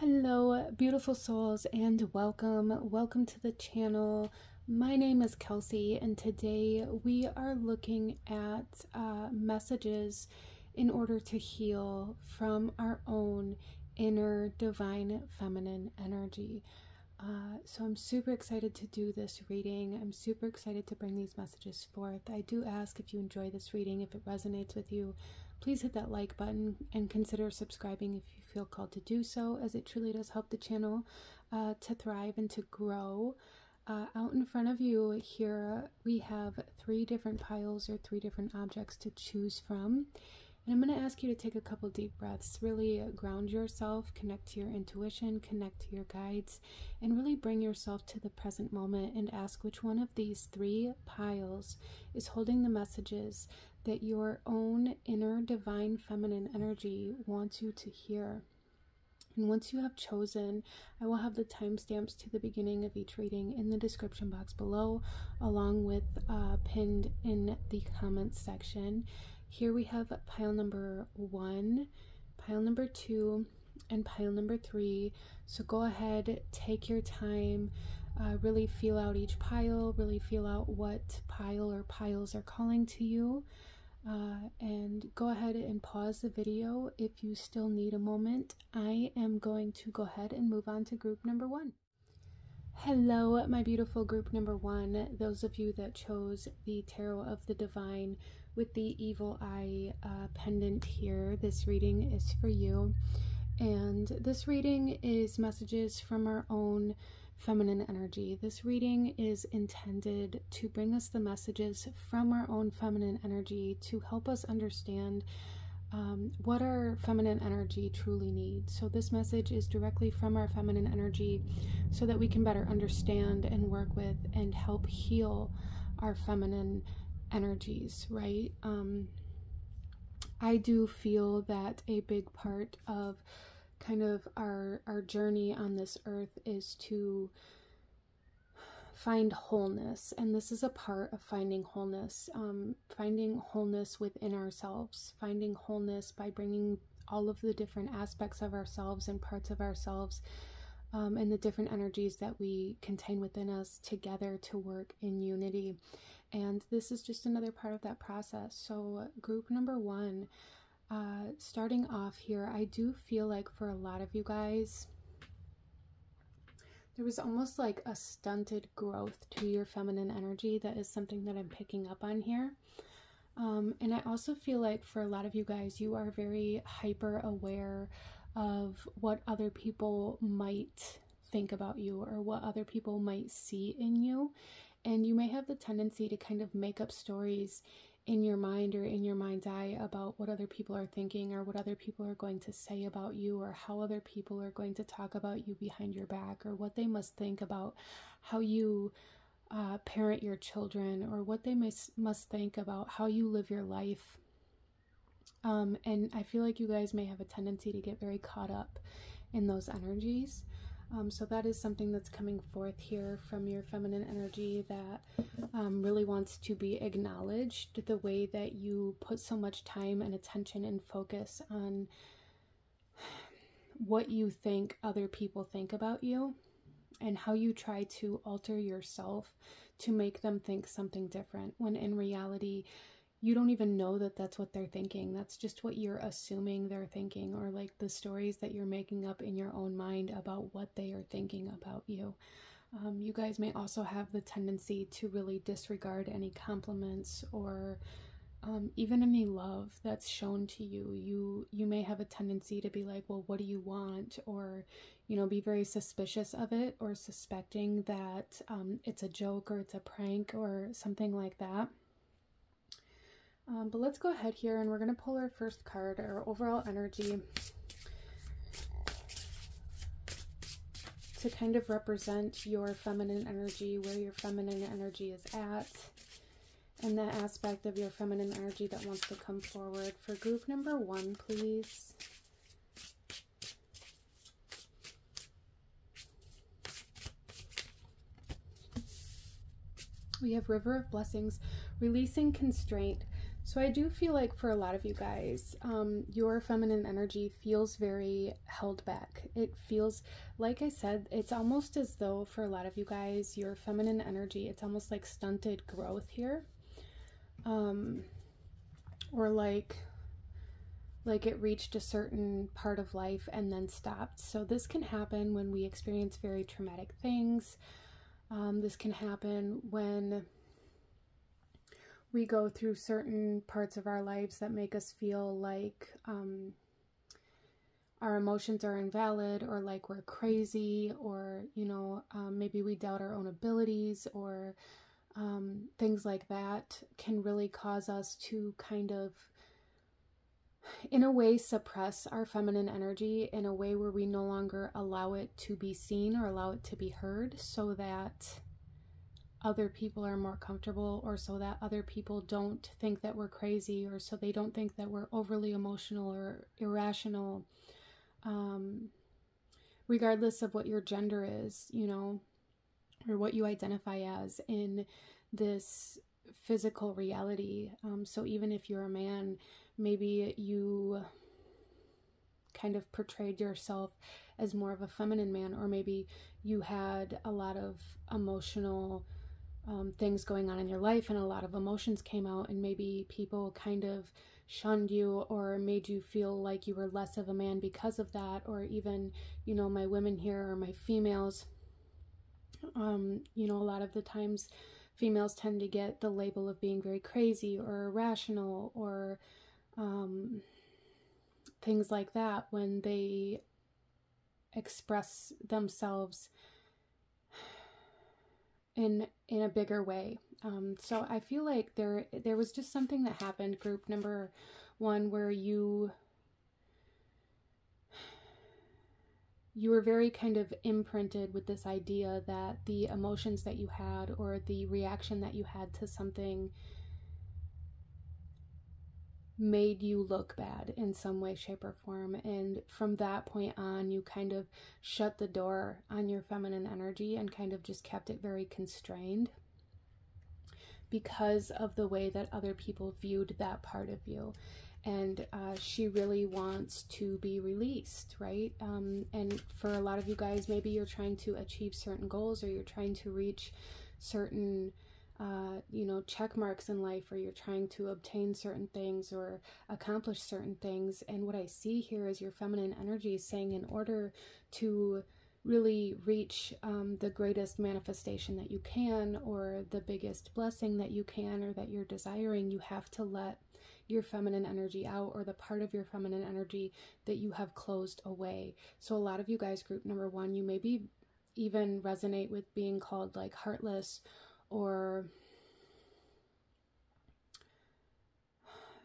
Hello, beautiful souls, and welcome to the channel. My name is Kelsey, and today we are looking at messages in order to heal from our own inner divine feminine energy. So I'm super excited to do this reading. I'm super excited to bring these messages forth. I do ask, if you enjoy this reading, if it resonates with you, please hit that like button and consider subscribing if you feel called to do so, as it truly does help the channel to thrive and to grow. Out in front of you here, we have 3 different piles or 3 different objects to choose from. And I'm going to ask you to take a couple deep breaths, really ground yourself, connect to your intuition, connect to your guides, and really bring yourself to the present moment and ask which one of these 3 piles is holding the messages that your own inner divine feminine energy wants you to hear. And once you have chosen, I will have the timestamps to the beginning of each reading in the description box below, along with pinned in the comments section. Here we have pile number 1, pile number 2, and pile number 3. So go ahead, take your time, really feel out each pile, really feel out what pile or piles are calling to you. And go ahead and pause the video if you still need a moment. I am going to go ahead and move on to group number 1. Hello, my beautiful group number 1. Those of you that chose the Tarot of the Divine with the Evil Eye pendant here, this reading is for you. And this reading is messages from our own feminine energy. This reading is intended to bring us the messages from our own feminine energy to help us understand what our feminine energy truly needs. So this message is directly from our feminine energy so that we can better understand and work with and help heal our feminine energies, right? I do feel that a big part of kind of our journey on this earth is to find wholeness, and this is a part of finding wholeness within ourselves, finding wholeness by bringing all of the different aspects of ourselves and parts of ourselves and the different energies that we contain within us together to work in unity. And this is just another part of that process. So group number 1, starting off here, I do feel like for a lot of you guys, there was almost like a stunted growth to your feminine energy. That is something that I'm picking up on here. And I also feel like for a lot of you guys, you are very hyper aware of what other people might think about you or what other people might see in you. And you may have the tendency to kind of make up stories in your mind or in your mind's eye about what other people are thinking or what other people are going to say about you or how other people are going to talk about you behind your back or what they must think about how you parent your children or what they must think about how you live your life. And I feel like you guys may have a tendency to get very caught up in those energies. So that is something that's coming forth here from your feminine energy that really wants to be acknowledged, the way that you put so much time and attention and focus on what you think other people think about you and how you try to alter yourself to make them think something different, when in reality you don't even know that that's what they're thinking. That's just what you're assuming they're thinking, or like the stories that you're making up in your own mind about what they are thinking about you. You guys may also have the tendency to really disregard any compliments or even any love that's shown to you. You may have a tendency to be like, well, what do you want? Or, you know, be very suspicious of it or suspecting that it's a joke or it's a prank or something like that. But let's go ahead here and we're going to pull our first card, our overall energy, to kind of represent your feminine energy, where your feminine energy is at, and that aspect of your feminine energy that wants to come forward. For group number 1, please. We have River of Blessings, releasing constraint. So I do feel like for a lot of you guys, your feminine energy feels very held back. It feels, like I said, it's almost as though for a lot of you guys, your feminine energy, it's almost like stunted growth here. Or like it reached a certain part of life and then stopped. So this can happen when we experience very traumatic things. This can happen when we go through certain parts of our lives that make us feel like our emotions are invalid, or like we're crazy, or, you know, maybe we doubt our own abilities, or things like that can really cause us to kind of, in a way, suppress our feminine energy in a way where we no longer allow it to be seen or allow it to be heard, so that other people are more comfortable, or so that other people don't think that we're crazy, or so they don't think that we're overly emotional or irrational, regardless of what your gender is, you know, or what you identify as in this physical reality. So even if you're a man, maybe you kind of portrayed yourself as more of a feminine man, or maybe you had a lot of emotional things going on in your life, and a lot of emotions came out, and maybe people kind of shunned you or made you feel like you were less of a man because of that. Or even, you know, my women here, or my females, you know, a lot of the times females tend to get the label of being very crazy or irrational, or things like that when they express themselves in a bigger way. So I feel like there was just something that happened, group number one, where you were very kind of imprinted with this idea that the emotions that you had, or the reaction that you had to something, made you look bad in some way, shape, or form. And from that point on, you kind of shut the door on your feminine energy and kind of just kept it very constrained because of the way that other people viewed that part of you. And she really wants to be released, right? And for a lot of you guys, maybe you're trying to achieve certain goals, or you're trying to reach certain you know, check marks in life, or you're trying to obtain certain things or accomplish certain things. And what I see here is your feminine energy is saying, in order to really reach the greatest manifestation that you can, or the biggest blessing that you can, or that you're desiring, you have to let your feminine energy out, or the part of your feminine energy that you have closed away. So a lot of you guys, group number one, you maybe even resonate with being called like heartless, or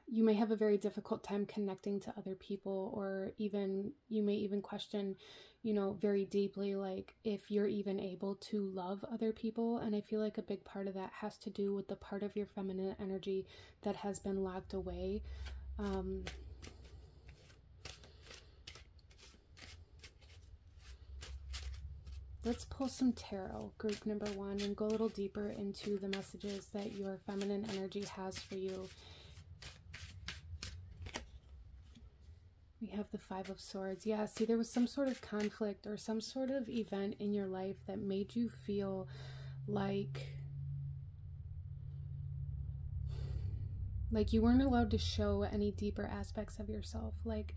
you may have a very difficult time connecting to other people, or even you may even question, you know, very deeply, like if you're even able to love other people. And I feel like a big part of that has to do with the part of your feminine energy that has been locked away. Let's pull some tarot, group number one, and go a little deeper into the messages that your feminine energy has for you. We have the Five of Swords. Yeah, see, there was some sort of conflict or some sort of event in your life that made you feel like you weren't allowed to show any deeper aspects of yourself. Like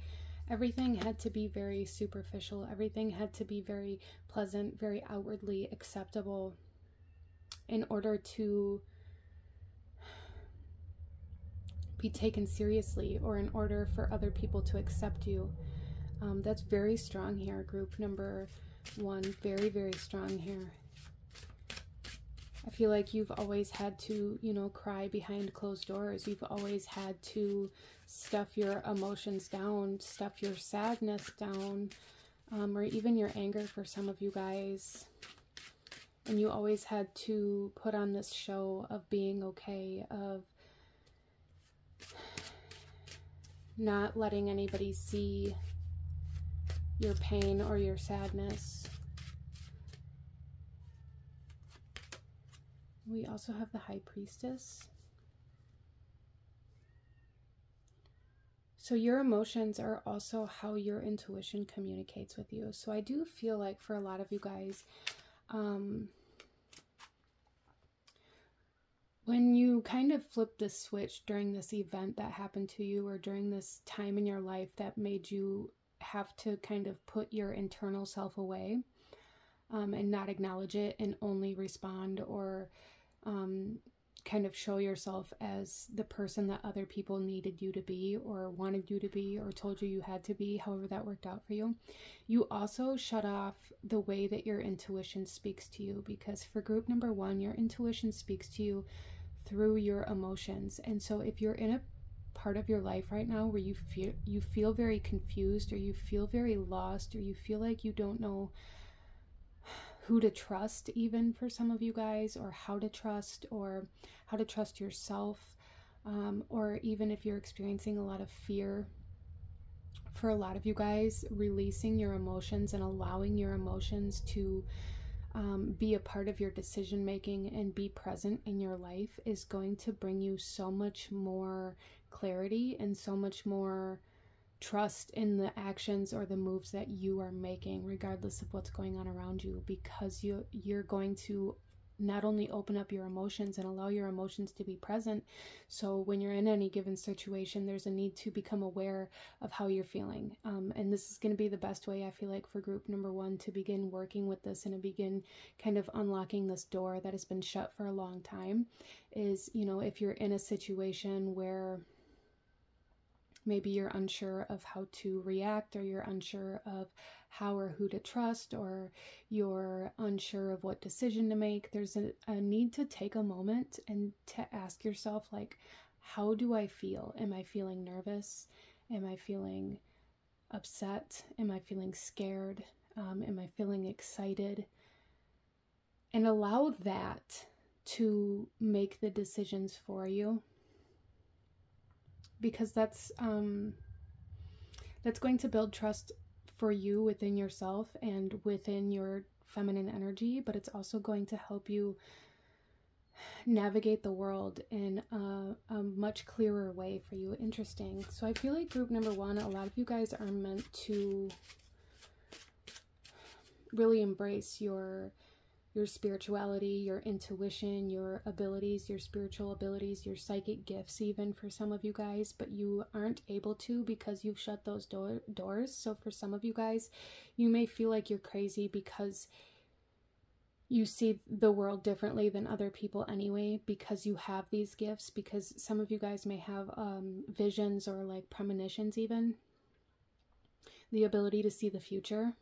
everything had to be very superficial. Everything had to be very pleasant, very outwardly acceptable in order to be taken seriously, or in order for other people to accept you. That's very strong here, group number one. Very, very strong here. I feel like you've always had to, you know, cry behind closed doors. You've always had to stuff your emotions down, stuff your sadness down, or even your anger for some of you guys. And you always had to put on this show of being okay, of not letting anybody see your pain or your sadness. We also have the High Priestess. So your emotions are also how your intuition communicates with you. So I do feel like for a lot of you guys, when you kind of flip the switch during this event that happened to you, or during this time in your life that made you have to kind of put your internal self away, and not acknowledge it and only respond or kind of show yourself as the person that other people needed you to be, or wanted you to be, or told you had to be, however that worked out for you. You also shut off the way that your intuition speaks to you, because for group number 1, your intuition speaks to you through your emotions. And so if you're in a part of your life right now where you feel very confused, or you feel very lost, or you feel like you don't know who to trust, even for some of you guys, or how to trust yourself, or even if you're experiencing a lot of fear, for a lot of you guys, releasing your emotions and allowing your emotions to be a part of your decision making and be present in your life is going to bring you so much more clarity and so much more trust in the actions or the moves that you are making, regardless of what's going on around you, because you're going to not only open up your emotions and allow your emotions to be present. So when you're in any given situation, there's a need to become aware of how you're feeling. And this is going to be the best way, I feel like, for group number 1 to begin working with this and to begin kind of unlocking this door that has been shut for a long time. Is, you know, if you're in a situation where maybe you're unsure of how to react, or you're unsure of how or who to trust, or you're unsure of what decision to make, there's a need to take a moment and to ask yourself, like, how do I feel? Am I feeling nervous? Am I feeling upset? Am I feeling scared? Am I feeling excited? And allow that to make the decisions for you, because that's going to build trust for you within yourself and within your feminine energy, but it's also going to help you navigate the world in a much clearer way for you. Interesting. So I feel like group number 1, a lot of you guys are meant to really embrace your spirituality, your intuition, your abilities, your spiritual abilities, your psychic gifts, even for some of you guys, but you aren't able to because you've shut those doors. So for some of you guys, you may feel like you're crazy because you see the world differently than other people anyway, because you have these gifts, because some of you guys may have visions or like premonitions, even the ability to see the future.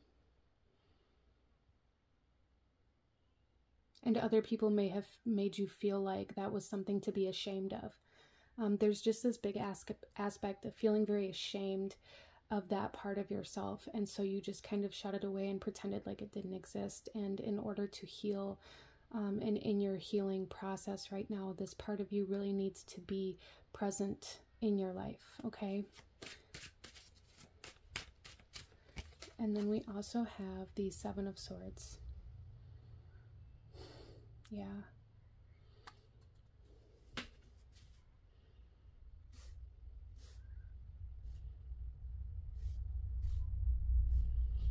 And other people may have made you feel like that was something to be ashamed of. There's just this big aspect of feeling very ashamed of that part of yourself. And so you just kind of shut it away and pretended like it didn't exist. And in order to heal, and in your healing process right now, this part of you really needs to be present in your life, okay? And then we also have the 7 of Swords. Yeah.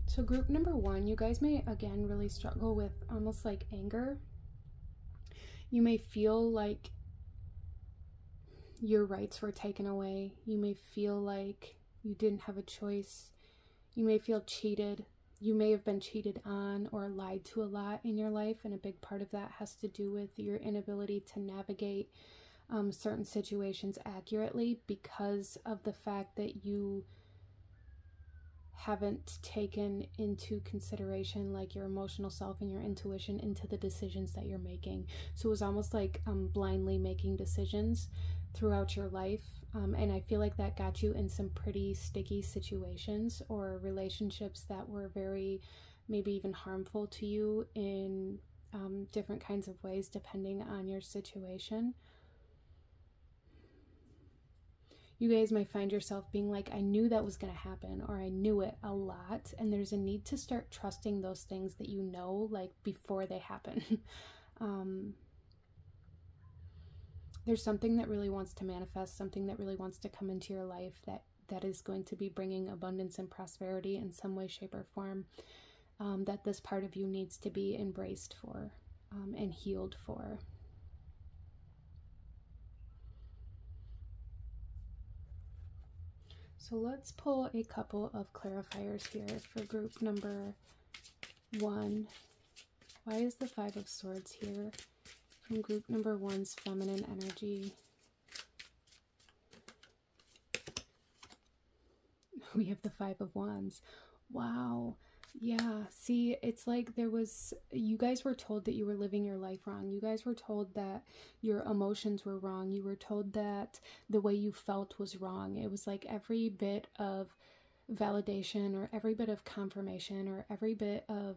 So group number 1, you guys may again really struggle with almost like anger. You may feel like your rights were taken away. You may feel like you didn't have a choice. You may feel cheated. You may have been cheated on or lied to a lot in your life, and a big part of that has to do with your inability to navigate certain situations accurately because of the fact that you haven't taken into consideration like your emotional self and your intuition into the decisions that you're making. So it was almost like blindly making decisions throughout your life, and I feel like that got you in some pretty sticky situations or relationships that were very, maybe even harmful to you in different kinds of ways depending on your situation. You guys might find yourself being like, I knew that was going to happen, or I knew it a lot, and there's a need to start trusting those things that you know, like, before they happen. There's something that really wants to manifest, something that really wants to come into your life that that is going to be bringing abundance and prosperity in some way, shape, or form, that this part of you needs to be embraced for and healed for. So let's pull a couple of clarifiers here for group number 1. Why is the Five of Swords here from group number 1's feminine energy? We have the Five of Wands. Wow. Yeah, see, it's like you guys were told that you were living your life wrong. You guys were told that your emotions were wrong. You were told that the way you felt was wrong. It was like every bit of validation or every bit of confirmation or every bit of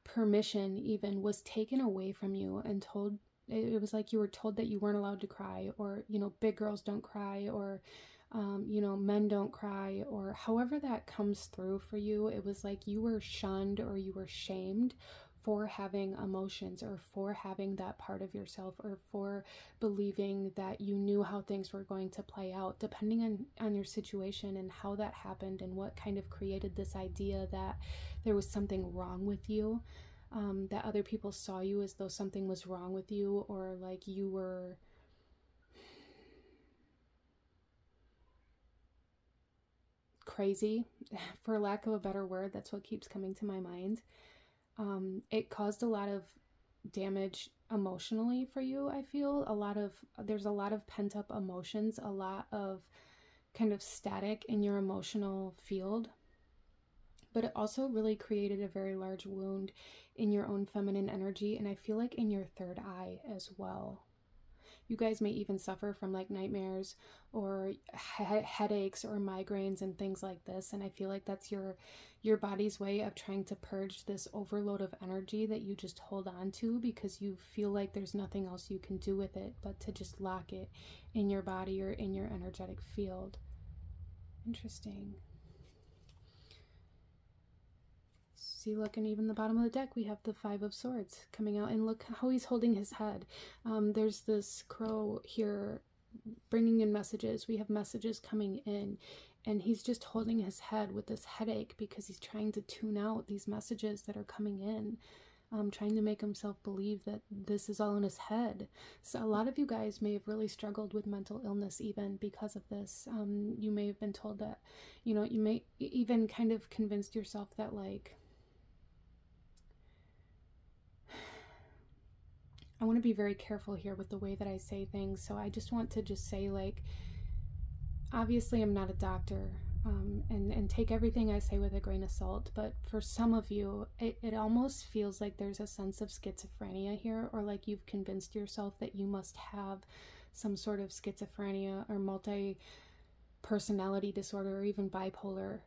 permission even was taken away from you and told. It was like you were told that you weren't allowed to cry, or, you know, big girls don't cry, or you know, men don't cry, or however that comes through for you. It was like you were shunned or you were shamed for having emotions, or for having that part of yourself, or for believing that you knew how things were going to play out, depending on your situation and how that happened and what kind of created this idea that there was something wrong with you, that other people saw you as though something was wrong with you, or like you were crazy, for lack of a better word. That's what keeps coming to my mind. It caused a lot of damage emotionally for you. I feel there's a lot of pent-up emotions, a lot of kind of static in your emotional field, but it also really created a very large wound in your own feminine energy, and I feel like in your third eye as well. You guys may even suffer from like nightmares or headaches or migraines and things like this. And I feel like that's your body's way of trying to purge this overload of energy that you just hold on to, because you feel like there's nothing else you can do with it but to just lock it in your body or in your energetic field. Interesting. See, look, and even the bottom of the deck, we have the Five of Swords coming out, and look how he's holding his head. There's this crow here bringing in messages. We have messages coming in, and he's just holding his head with this headache because he's trying to tune out these messages that are coming in, trying to make himself believe that this is all in his head. So a lot of you guys may have really struggled with mental illness even because of this. You may have been told that, you know, you may even kind of convinced yourself that, like, I want to be very careful here with the way that I say things, so I just want to just say, like, obviously I'm not a doctor, and take everything I say with a grain of salt, but for some of you, it almost feels like there's a sense of schizophrenia here, or like you've convinced yourself that you must have some sort of schizophrenia or multi-personality disorder or even bipolar,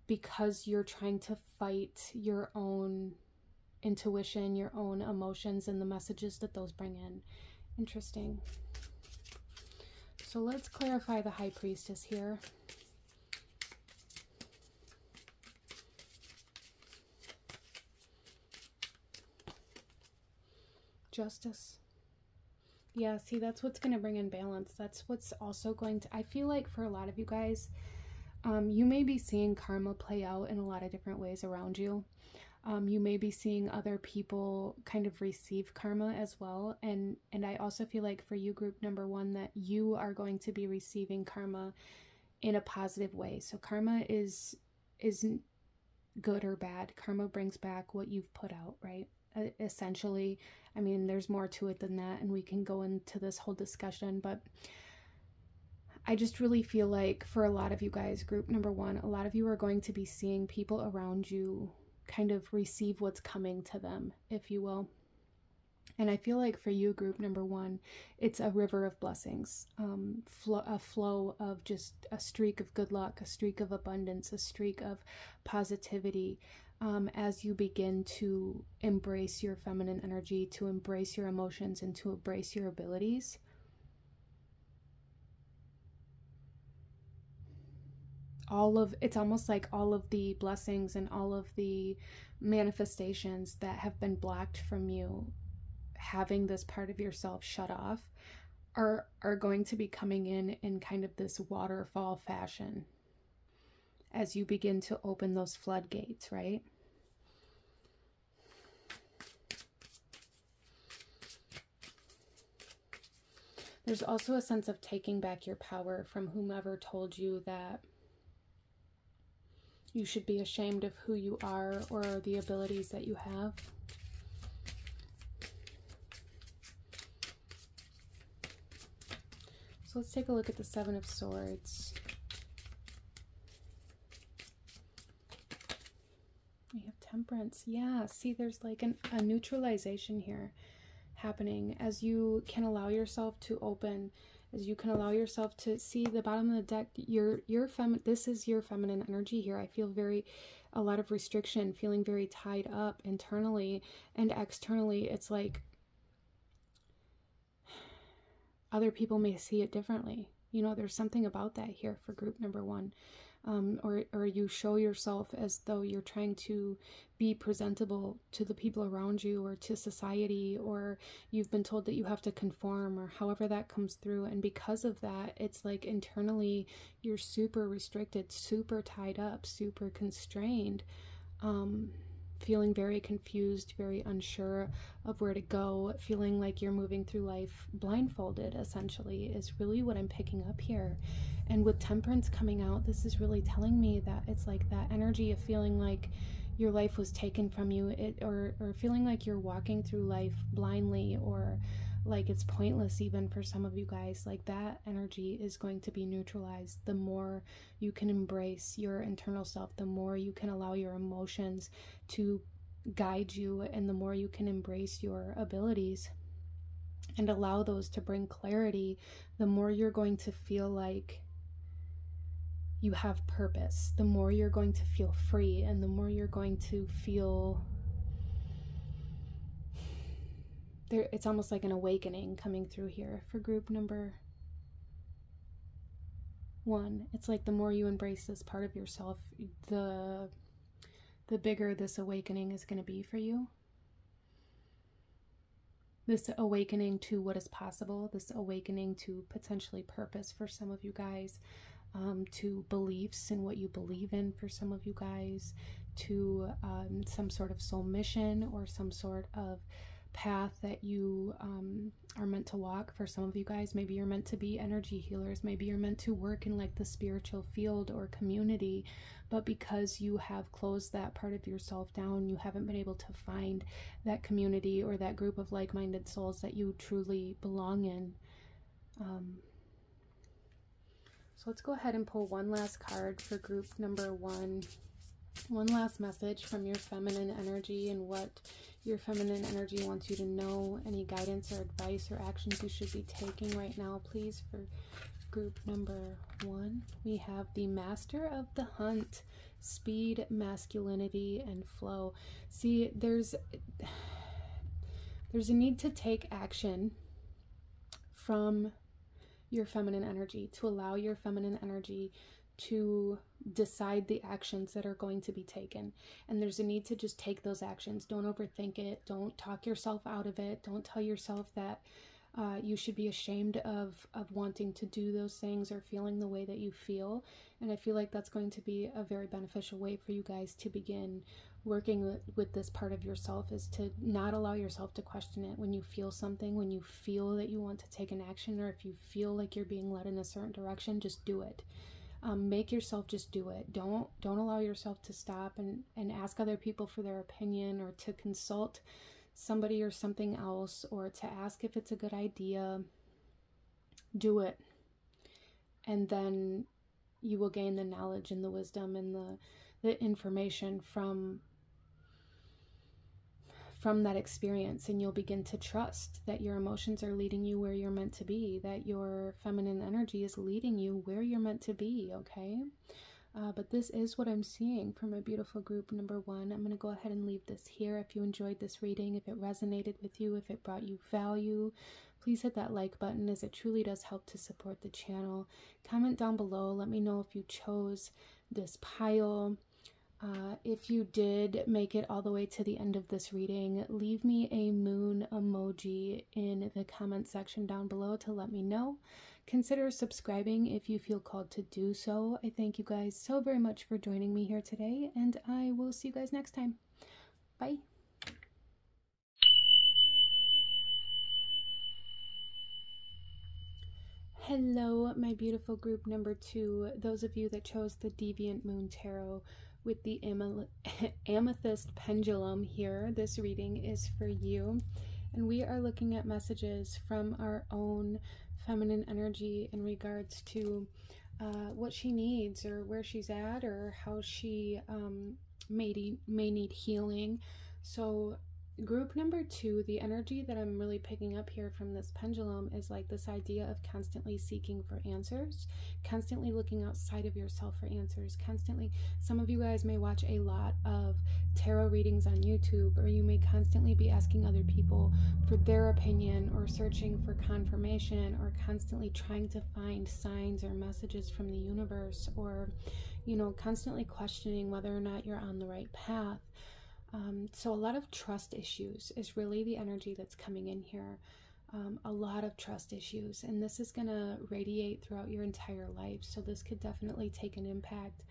because you're trying to fight your own intuition, your own emotions, and the messages that those bring in. Interesting. So let's clarify the High Priestess here. Justice. Yeah, see, that's what's going to bring in balance. That's what's also going to, I feel like for a lot of you guys, you may be seeing karma play out in a lot of different ways around you. You may be seeing other people kind of receive karma as well. And I also feel like for you, group number 1, that you are going to be receiving karma in a positive way. So karma isn't good or bad. Karma brings back what you've put out, right? Essentially, I mean, there's more to it than that, and we can go into this whole discussion, but I just really feel like for a lot of you guys, group number 1, a lot of you are going to be seeing people around you kind of receive what's coming to them, if you will. And I feel like for you, group number 1, it's a river of blessings, a flow of just a streak of good luck, a streak of abundance, a streak of positivity, as you begin to embrace your feminine energy, to embrace your emotions, and to embrace your abilities. It's almost like all of the blessings and all of the manifestations that have been blocked from you having this part of yourself shut off are going to be coming in kind of this waterfall fashion as you begin to open those floodgates, right? There's also a sense of taking back your power from whomever told you that you should be ashamed of who you are or the abilities that you have. So let's take a look at the Seven of Swords. We have Temperance. Yeah, see, there's like a neutralization here happening as you can allow yourself to open, as you can allow yourself to see the bottom of the deck. This is your feminine energy here. I feel a lot of restriction, feeling very tied up internally and externally. It's like other people may see it differently. You know, there's something about that here for group number one. Or you show yourself as though you're trying to be presentable to the people around you or to society, or you've been told that you have to conform, or however that comes through. And because of that, it's like internally you're super restricted, super tied up, super constrained, feeling very confused, very unsure of where to go, feeling like you're moving through life blindfolded, essentially, is really what I'm picking up here. And with Temperance coming out, this is really telling me that it's like that energy of feeling like your life was taken from you, or feeling like you're walking through life blindly, or like it's pointless even for some of you guys. Like that energy is going to be neutralized the more you can embrace your internal self, the more you can allow your emotions to guide you, and the more you can embrace your abilities and allow those to bring clarity, the more you're going to feel like you have purpose, the more you're going to feel free, and the more you're going to feel there. It's almost like an awakening coming through here for group number one. It's like the more you embrace this part of yourself, the bigger this awakening is going to be for you. This awakening to what is possible, this awakening to potentially purpose for some of you guys, to beliefs and what you believe in for some of you guys, to some sort of soul mission or some sort of path that you are meant to walk for some of you guys. Maybe you're meant to be energy healers, maybe you're meant to work in like the spiritual field or community, but because you have closed that part of yourself down, you haven't been able to find that community or that group of like-minded souls that you truly belong in. So let's go ahead and pull one last card for group number one. One last message from your feminine energy and what your feminine energy wants you to know. Any guidance or advice or actions you should be taking right now, please, for group number one. We have the Master of the Hunt, speed, masculinity, and flow. See, there's a need to take action from your feminine energy, to allow your feminine energy to decide the actions that are going to be taken. And there's a need to just take those actions. Don't overthink it. Don't talk yourself out of it. Don't tell yourself that you should be ashamed of wanting to do those things or feeling the way that you feel. And I feel like that's going to be a very beneficial way for you guys to begin working with this part of yourself, is to not allow yourself to question it. When you feel something, when you feel that you want to take an action, or if you feel like you're being led in a certain direction, just do it. Make yourself just do it. Don't allow yourself to stop and ask other people for their opinion, or to consult somebody or something else, or to ask if it's a good idea. Do it. And then you will gain the knowledge and the wisdom and the information from that experience, and you'll begin to trust that your emotions are leading you where you're meant to be, that your feminine energy is leading you where you're meant to be, okay? But this is what I'm seeing for my beautiful group number one. I'm going to go ahead and leave this here. If you enjoyed this reading, if it resonated with you, if it brought you value, please hit that like button, as it truly does help to support the channel. Comment down below. Let me know if you chose this pile. If you did make it all the way to the end of this reading, leave me a moon emoji in the comment section down below to let me know. Consider subscribing if you feel called to do so. I thank you guys so very much for joining me here today, and I will see you guys next time. Bye. Hello, my beautiful group number 2, those of you that chose the Deviant Moon Tarot with the amethyst pendulum here. This reading is for you, and we are looking at messages from our own feminine energy in regards to what she needs, or where she's at, or how she may need healing. So group number 2, the energy that I'm really picking up here from this pendulum is like this idea of constantly seeking for answers, constantly looking outside of yourself for answers, constantly. Some of you guys may watch a lot of tarot readings on YouTube, or you may constantly be asking other people for their opinion, or searching for confirmation, or constantly trying to find signs or messages from the universe, or, you know, constantly questioning whether or not you're on the right path. So a lot of trust issues is really the energy that's coming in here. A lot of trust issues, and this is going to radiate throughout your entire life. So this could definitely take an impact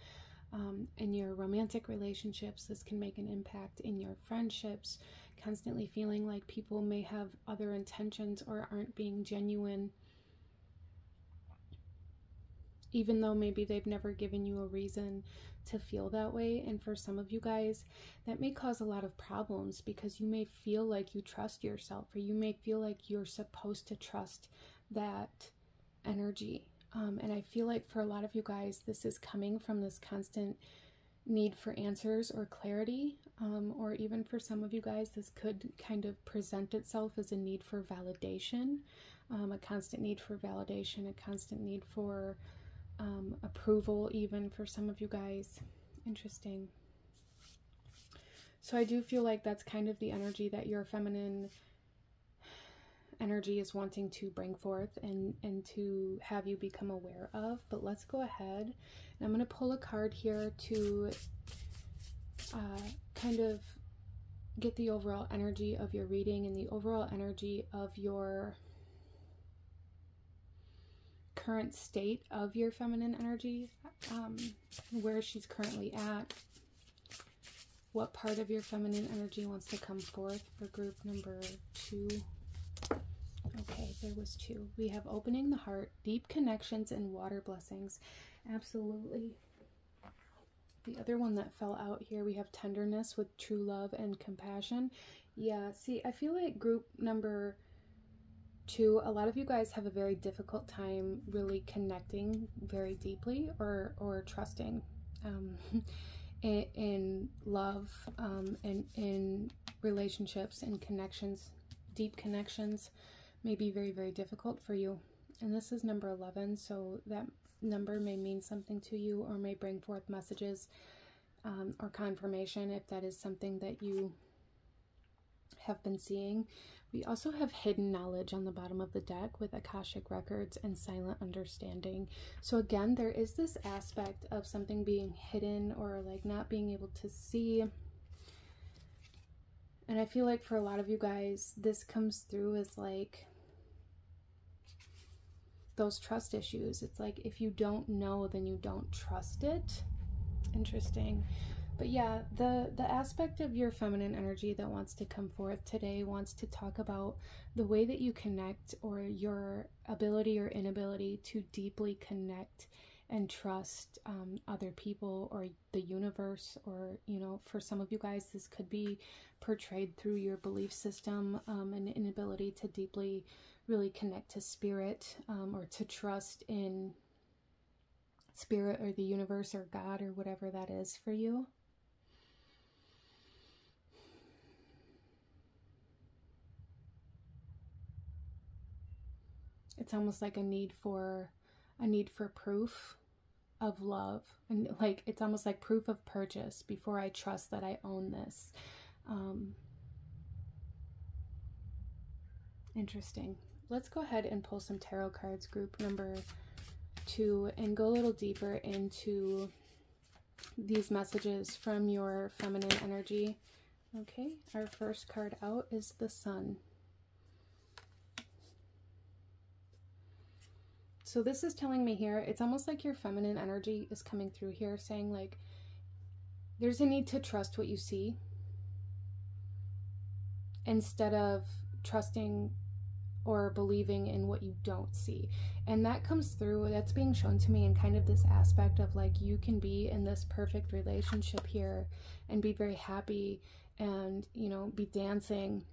in your romantic relationships. This can make an impact in your friendships, constantly feeling like people may have other intentions or aren't being genuine, even though maybe they've never given you a reason to feel that way. And for some of you guys, that may cause a lot of problems, because you may feel like you trust yourself, or you may feel like you're supposed to trust that energy. And I feel like for a lot of you guys, this is coming from this constant need for answers or clarity, or even for some of you guys, this could kind of present itself as a need for validation, a constant need for validation, a constant need for approval, even for some of you guys. Interesting. So I do feel like that's kind of the energy that your feminine energy is wanting to bring forth and to have you become aware of. But let's go ahead, and I'm going to pull a card here to kind of get the overall energy of your reading and the overall energy of your current state of your feminine energy, where she's currently at, what part of your feminine energy wants to come forth for group number 2. Okay, there was 2. We have opening the heart, deep connections, and water blessings. Absolutely. The other one that fell out here, we have tenderness with true love and compassion. Yeah, see, I feel like group number 2, a lot of you guys have a very difficult time really connecting very deeply, or trusting in love, and in relationships and connections. Deep connections may be very, very difficult for you. And this is number 11, so that number may mean something to you, or may bring forth messages or confirmation if that is something that you have been seeing. We also have hidden knowledge on the bottom of the deck with Akashic records and silent understanding. So again, there is this aspect of something being hidden, or like not being able to see. And I feel like for a lot of you guys, this comes through as like those trust issues. It's like, if you don't know, then you don't trust it. Interesting. But yeah, the aspect of your feminine energy that wants to come forth today wants to talk about the way that you connect, or your ability or inability to deeply connect and trust other people, or the universe, or, you know, for some of you guys, this could be portrayed through your belief system, an inability to deeply really connect to spirit, or to trust in spirit, or the universe, or God, or whatever that is for you. It's almost like a need for proof of love, and like it's almost like proof of purchase before I trust that I own this. Interesting. Let's go ahead and pull some tarot cards, group number 2, and go a little deeper into these messages from your feminine energy. Okay, our first card out is the Sun. So this is telling me here, it's almost like your feminine energy is coming through here saying like, there's a need to trust what you see instead of trusting or believing in what you don't see. And that comes through, that's being shown to me in kind of this aspect of like, you can be in this perfect relationship here and be very happy and, you know, be dancing,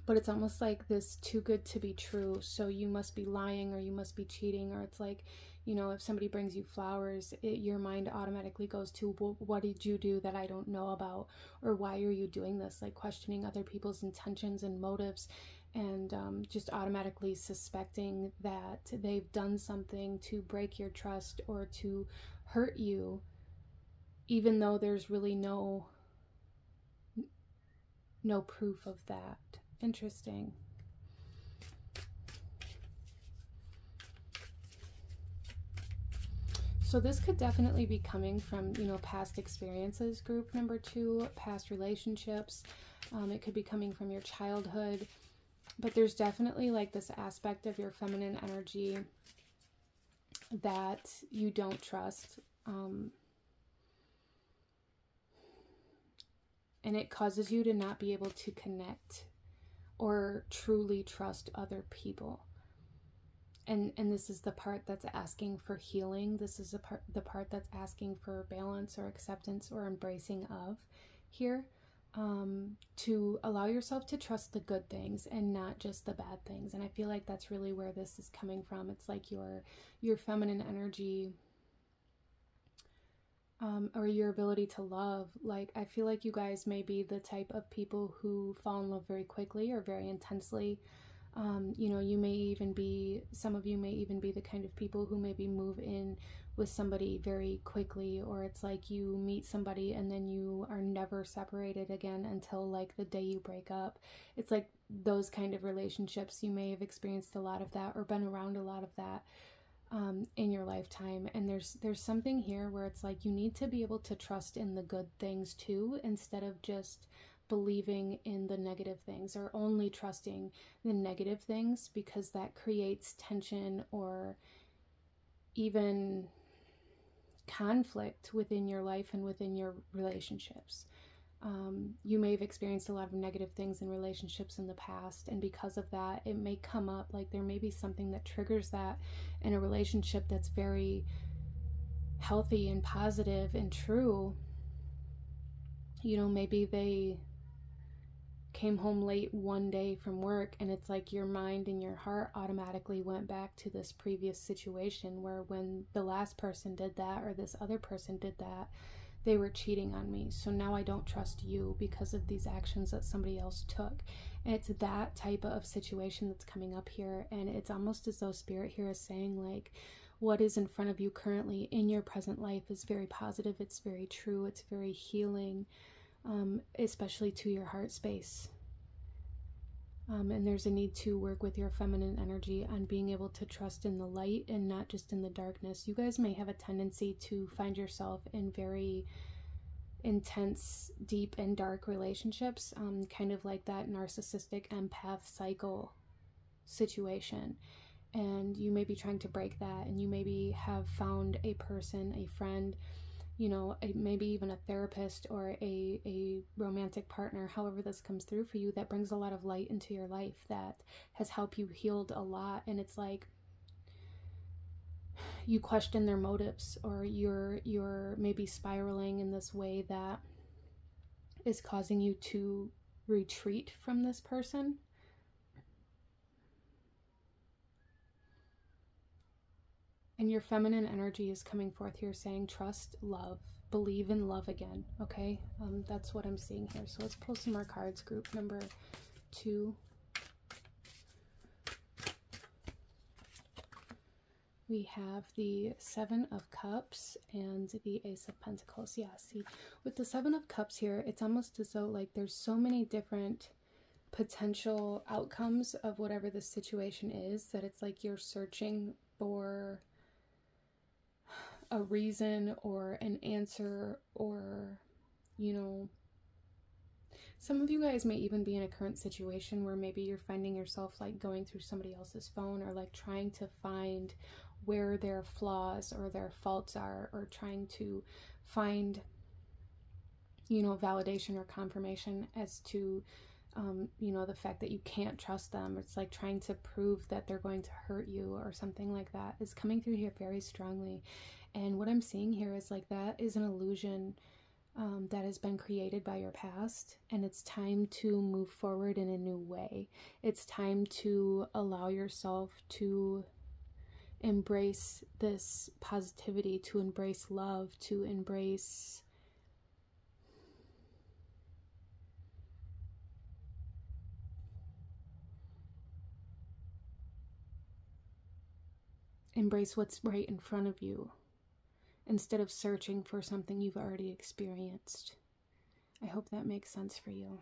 but it's almost like this too good to be true. So you must be lying or you must be cheating, or it's like, you know, if somebody brings you flowers, your mind automatically goes to, well, what did you do that I don't know about? Or why are you doing this? Like questioning other people's intentions and motives, and just automatically suspecting that they've done something to break your trust or to hurt you, even though there's really no proof of that. Interesting. So this could definitely be coming from, you know, past experiences, group number 2, past relationships. It could be coming from your childhood, but there's definitely like this aspect of your feminine energy that you don't trust. And it causes you to not be able to connect or truly trust other people. And this is the part that's asking for healing. This is the part that's asking for balance or acceptance or embracing of here, to allow yourself to trust the good things and not just the bad things. And I feel like that's really where this is coming from. It's like your feminine energy, or your ability to love. Like, I feel like you guys may be the type of people who fall in love very quickly or very intensely. You know, you may even be, some of you may even be the kind of people who maybe move in with somebody very quickly, or it's like you meet somebody and then you are never separated again until like the day you break up. It's like those kind of relationships. You may have experienced a lot of that or been around a lot of that in your lifetime. And there's something here where it's like you need to be able to trust in the good things too, instead of just believing in the negative things or only trusting the negative things, because that creates tension or even conflict within your life and within your relationships. You may have experienced a lot of negative things in relationships in the past, and because of that, it may come up, like there may be something that triggers that in a relationship that's very healthy and positive and true. You know, maybe they came home late one day from work and it's like your mind and your heart automatically went back to this previous situation where when the last person did that or this other person did that, they were cheating on me. So now I don't trust you because of these actions that somebody else took. And it's that type of situation that's coming up here. And it's almost as though Spirit here is saying like, what is in front of you currently in your present life is very positive. It's very true. It's very healing. Especially to your heart space. And there's a need to work with your feminine energy on being able to trust in the light and not just in the darkness. You guys may have a tendency to find yourself in very intense, deep, and dark relationships, kind of like that narcissistic empath cycle situation. And you may be trying to break that, and you maybe have found a person, a friend, you know, maybe even a therapist or a romantic partner, however this comes through for you, that brings a lot of light into your life, that has helped you healed a lot. And it's like you question their motives, or you're maybe spiraling in this way that is causing you to retreat from this person. And your feminine energy is coming forth here saying, trust, love, believe in love again, okay? That's what I'm seeing here. So let's pull some more cards. Group number 2. We have the 7 of Cups and the Ace of Pentacles. Yeah, see, with the 7 of Cups here, it's almost as though like there's so many different potential outcomes of whatever the situation is, that it's like you're searching for a reason or an answer, or, you know, some of you guys may even be in a current situation where maybe you're finding yourself like going through somebody else's phone, or like trying to find where their flaws or their faults are, or trying to find, you know, validation or confirmation as to, you know, the fact that you can't trust them. It's like trying to prove that they're going to hurt you or something like that is coming through here very strongly. And what I'm seeing here is like that is an illusion that has been created by your past, and it's time to move forward in a new way. It's time to allow yourself to embrace this positivity, to embrace love, to embrace what's right in front of you, instead of searching for something you've already experienced. I hope that makes sense for you.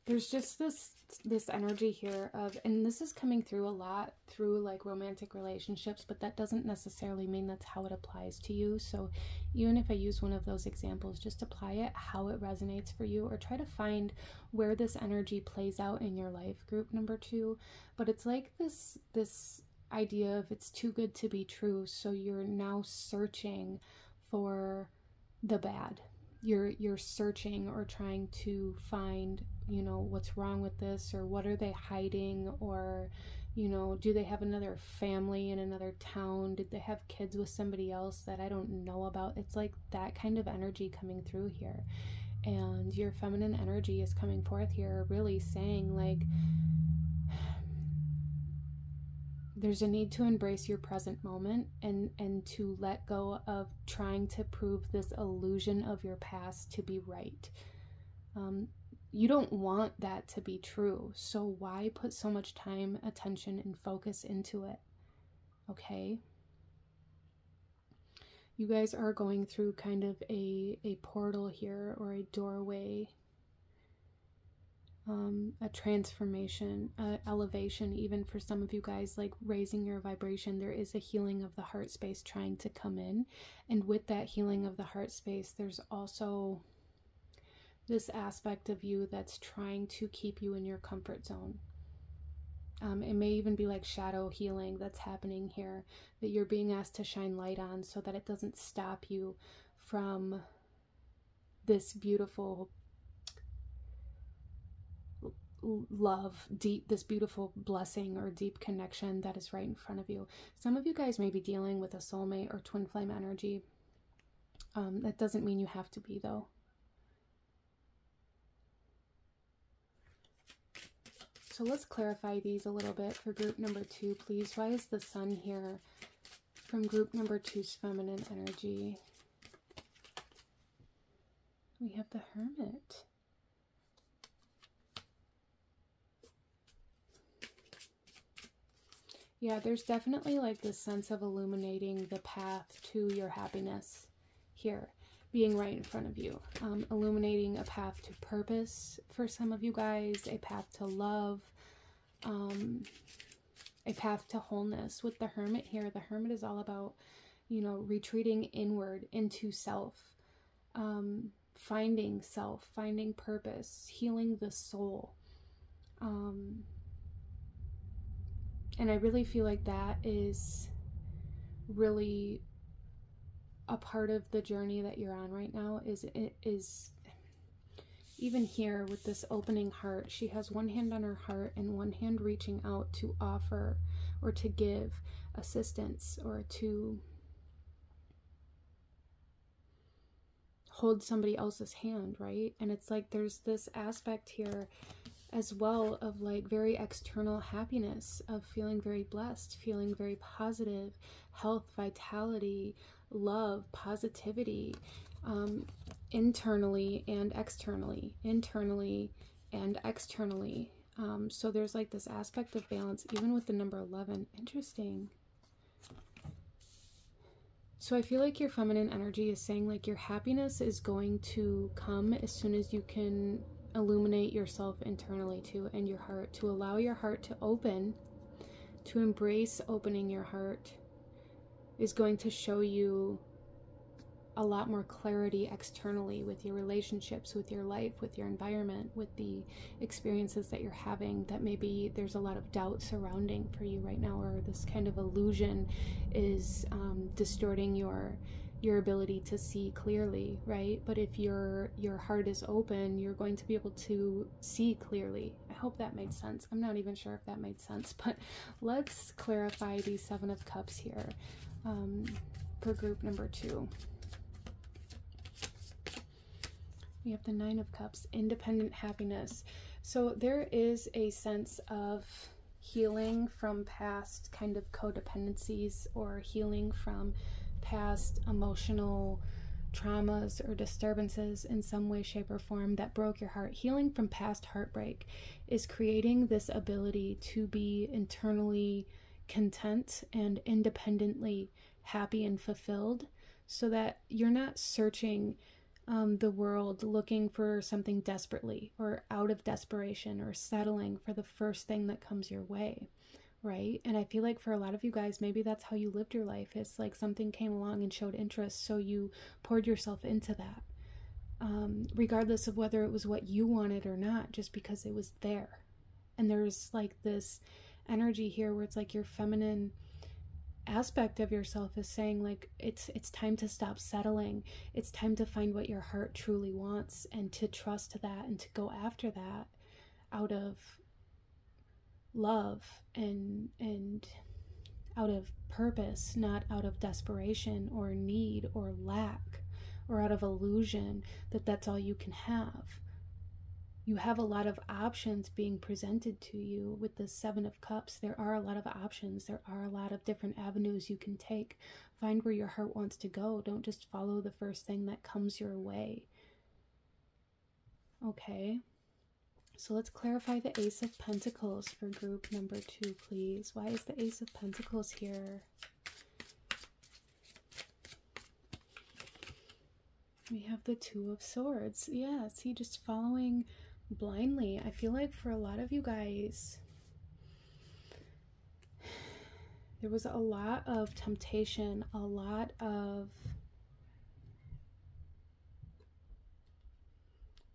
There's just this energy here of, and this is coming through a lot through like romantic relationships, but that doesn't necessarily mean that's how it applies to you. So even if I use one of those examples, just apply it how it resonates for you, or try to find where this energy plays out in your life, group number 2. But it's like this idea of it's too good to be true. So you're now searching for the bad. You're searching or trying to find, you know, what's wrong with this, or what are they hiding, or, you know, do they have another family in another town? Did they have kids with somebody else that I don't know about? It's like that kind of energy coming through here. And your feminine energy is coming forth here, really saying like, there's a need to embrace your present moment and to let go of trying to prove this illusion of your past to be right. You don't want that to be true, so why put so much time, attention, and focus into it? Okay? You guys are going through kind of a portal here, or a doorway, a transformation, elevation, even for some of you guys, like raising your vibration. There is a healing of the heart space trying to come in, and with that healing of the heart space, there's also this aspect of you that's trying to keep you in your comfort zone. It may even be like shadow healing that's happening here, that you're being asked to shine light on, so that it doesn't stop you from this beautiful love, this beautiful blessing or deep connection that is right in front of you. Some of you guys may be dealing with a soulmate or twin flame energy. That doesn't mean you have to be, though. So let's clarify these a little bit for group number 2, please. Why is the Sun here from group number 2's feminine energy? We have the Hermit. Yeah, there's definitely like this sense of illuminating the path to your happiness here, being right in front of you. Illuminating a path to purpose for some of you guys, a path to love, a path to wholeness. With the Hermit here, the Hermit is all about, you know, retreating inward into self, finding self, finding purpose, healing the soul. And I really feel like that is really a part of the journey that you're on right now. Is even here with this opening heart, she has one hand on her heart and one hand reaching out to offer or to give assistance, or to hold somebody else's hand, right? And it's like there's this aspect here as well of like very external happiness, of feeling very blessed, feeling very positive, health, vitality, love, positivity, internally and externally, so there's like this aspect of balance, even with the number 11. Interesting. So I feel like your feminine energy is saying like your happiness is going to come as soon as you can illuminate yourself internally too, and your heart, to allow your heart to open, to embrace opening your heart, is going to show you a lot more clarity externally with your relationships, with your life, with your environment, with the experiences that you're having, that maybe there's a lot of doubt surrounding for you right now, or this kind of illusion is distorting your ability to see clearly, right? But if your heart is open, you're going to be able to see clearly. I hope that made sense. I'm not even sure if that made sense, but let's clarify the Seven of Cups here for group number 2. We have the Nine of Cups, independent happiness. So there is a sense of healing from past kind of codependencies, or healing from past emotional traumas or disturbances in some way, shape, or form that broke your heart. Healing from past heartbreak is creating this ability to be internally content and independently happy and fulfilled, so that you're not searching the world looking for something desperately, or out of desperation, or settling for the first thing that comes your way, right? And I feel like for a lot of you guys, maybe that's how you lived your life. It's like something came along and showed interest, so you poured yourself into that, regardless of whether it was what you wanted or not, just because it was there. And there's like this energy here where it's like your feminine aspect of yourself is saying, like, it's time to stop settling. It's time to find what your heart truly wants, and to trust that, and to go after that out of love and out of purpose, not out of desperation or need or lack, or out of illusion that that's all you can have. You have a lot of options being presented to you with the Seven of Cups. There are a lot of options. There are a lot of different avenues you can take. Find where your heart wants to go. Don't just follow the first thing that comes your way. Okay. So let's clarify the Ace of Pentacles for group number 2, please. Why is the Ace of Pentacles here? We have the Two of Swords. Yeah, see, just following blindly. I feel like for a lot of you guys, there was a lot of temptation, a lot of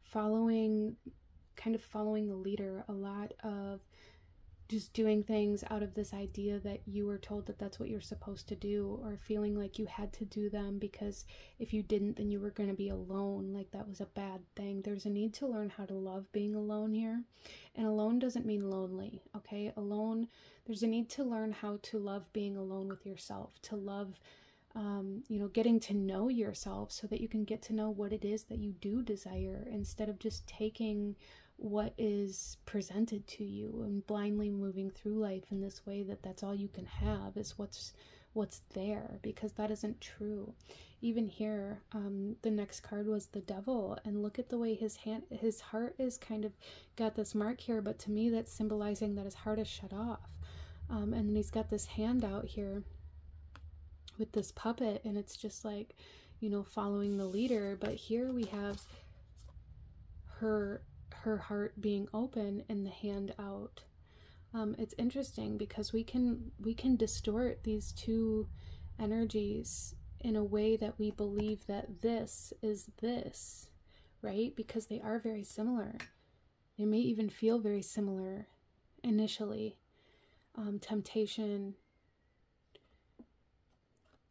following the leader, a lot of just doing things out of this idea that you were told that that's what you're supposed to do, or feeling like you had to do them because if you didn't, then you were going to be alone, like that was a bad thing. There's a need to learn how to love being alone here, and alone doesn't mean lonely, okay? Alone, there's a need to learn how to love being alone with yourself, to love getting to know yourself, so that you can get to know what it is that you do desire, instead of just taking what is presented to you and blindly moving through life in this way that that's all you can have is what's there, because that isn't true. Even here, the next card was the Devil, and look at the way his heart is kind of got this mark here, but to me that's symbolizing that his heart is shut off. And then he's got this hand out here with this puppet, and it's just like, following the leader. But here we have her heart being open and the hand out. It's interesting because we can distort these two energies in a way that we believe that this is this, right? Because they are very similar. They may even feel very similar initially. Temptation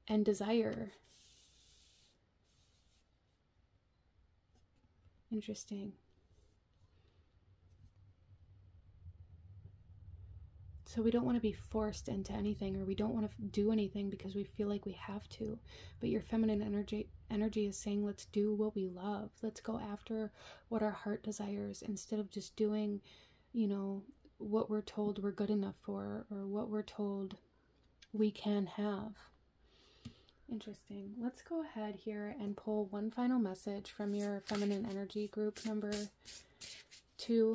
and desire. Interesting. So we don't want to be forced into anything, or we don't want to do anything because we feel like we have to. But your feminine energy is saying, let's do what we love. Let's go after what our heart desires, instead of just doing, what we're told we're good enough for, or what we're told we can have. Interesting. Let's go ahead here and pull one final message from your feminine energy group number 2.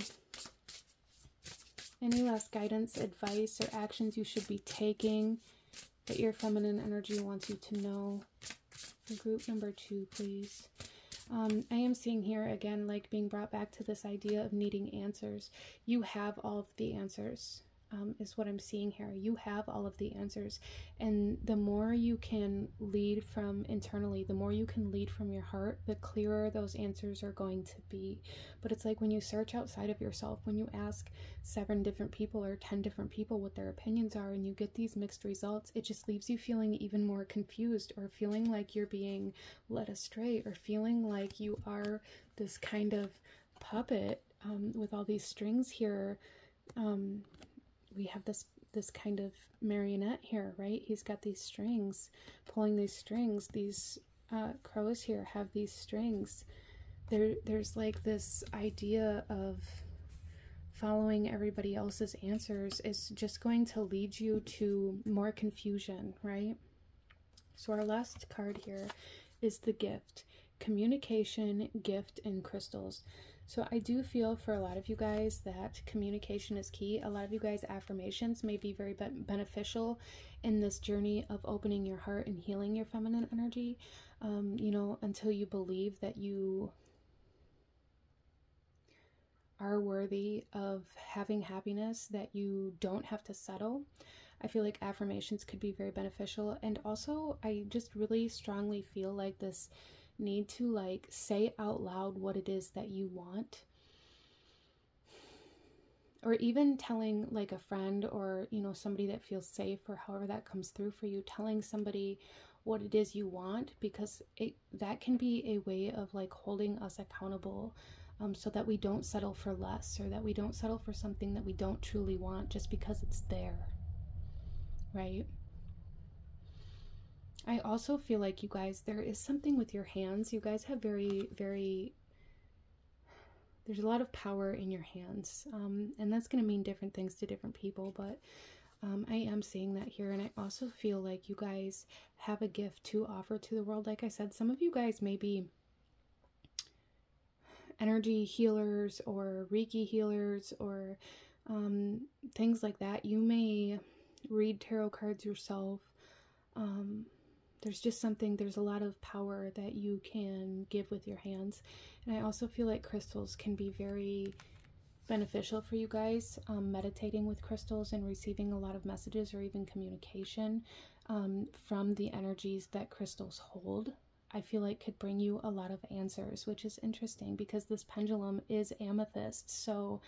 Any last guidance, advice, or actions you should be taking that your feminine energy wants you to know? For group number 2, please. I am seeing here again, like being brought back to this idea of needing answers. You have all of the answers, is what I'm seeing here. You have all of the answers. And the more you can lead from internally, the more you can lead from your heart, the clearer those answers are going to be. But it's like when you search outside of yourself, when you ask 7 different people or 10 different people what their opinions are and you get these mixed results, it just leaves you feeling even more confused, or feeling like you're being led astray, or feeling like you are this kind of puppet with all these strings here. We have this kind of marionette here, right? He's got these strings, pulling these strings. These crows here have these strings. There's like this idea of following everybody else's answers is just going to lead you to more confusion, right? So our last card here is the gift. Communication, gift, and crystals. So I do feel for a lot of you guys that communication is key. A lot of you guys' affirmations may be very beneficial in this journey of opening your heart and healing your feminine energy, you know, until you believe that you are worthy of having happiness, that you don't have to settle. I feel like affirmations could be very beneficial. And also, I just really strongly feel like this need to like say out loud what it is that you want, or even telling like a friend, or you know, somebody that feels safe, or however that comes through for you, telling somebody what it is you want, because that can be a way of like holding us accountable, so that we don't settle for less, or that we don't settle for something that we don't truly want just because it's there, right? I also feel like you guys, there is something with your hands. You guys have very, very, there's a lot of power in your hands. And that's going to mean different things to different people, but I am seeing that here. And I also feel like you guys have a gift to offer to the world. Like I said, some of you guys may be energy healers or Reiki healers, or things like that. You may read tarot cards yourself. There's just something, there's a lot of power that you can give with your hands. And I also feel like crystals can be very beneficial for you guys. Meditating with crystals and receiving a lot of messages, or even communication from the energies that crystals hold, I feel like could bring you a lot of answers, which is interesting because this pendulum is amethyst. So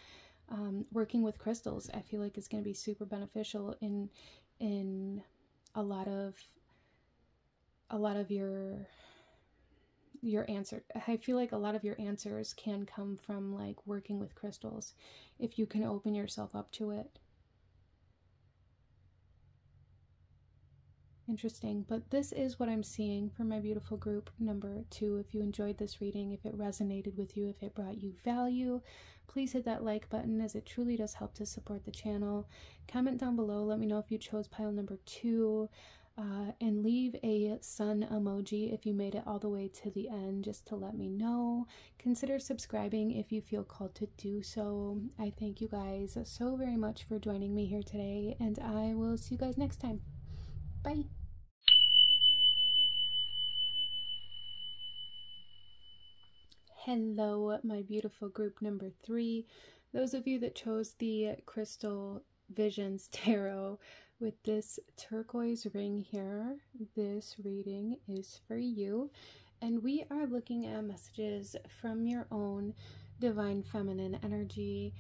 working with crystals, I feel like is going to be super beneficial in a lot of your answer. I feel like a lot of your answers can come from like working with crystals, if you can open yourself up to it. Interesting, but this is what I'm seeing for my beautiful group number 2. If you enjoyed this reading, if it resonated with you, if it brought you value, please hit that like button, as it truly does help to support the channel. Comment down below, let me know if you chose pile number 2. And leave a sun emoji if you made it all the way to the end, just to let me know. Consider subscribing if you feel called to do so. I thank you guys so very much for joining me here today, and I will see you guys next time. Bye. Hello, my beautiful group number 3. Those of you that chose the Crystal Visions Tarot with this turquoise ring here, this reading is for you. And we are looking at messages from your own divine feminine energy.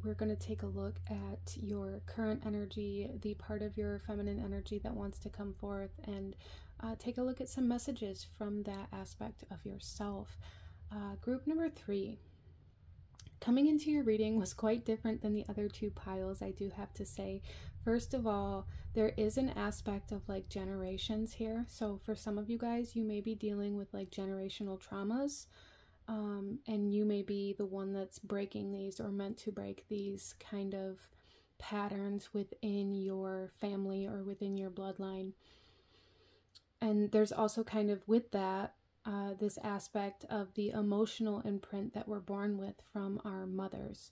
We're going to take a look at your current energy, the part of your feminine energy that wants to come forth, and take a look at some messages from that aspect of yourself. Group number 3. Coming into your reading was quite different than the other 2 piles, I do have to say. First of all, there is an aspect of like generations here. So for some of you guys, you may be dealing with like generational traumas, and you may be the one that's breaking these, or meant to break these kind of patterns within your family or within your bloodline. And there's also kind of with that, this aspect of the emotional imprint that we're born with from our mothers.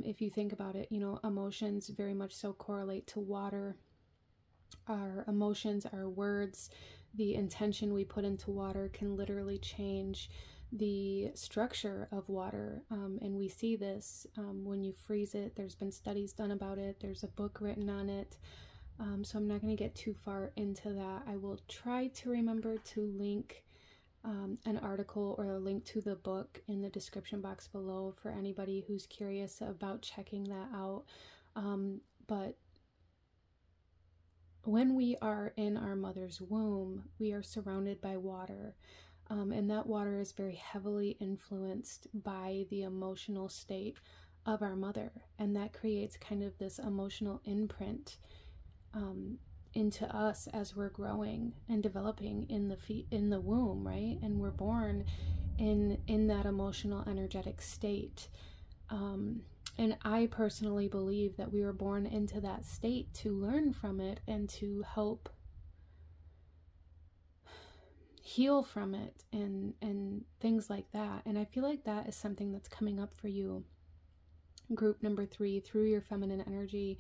If you think about it, you know, emotions very much so correlate to water. Our emotions, our words, the intention we put into water can literally change the structure of water. And we see this when you freeze it. There's been studies done about it. There's a book written on it. So I'm not going to get too far into that. I will try to remember to link an article or a link to the book in the description box below for anybody who's curious about checking that out. But when we are in our mother's womb, we are surrounded by water. And that water is very heavily influenced by the emotional state of our mother. And that creates kind of this emotional imprint into us as we're growing and developing in the womb, right? And we're born in that emotional, energetic state. And I personally believe that we were born into that state to learn from it and to help heal from it and things like that. And I feel like that is something that's coming up for you, group number 3, through your feminine energy.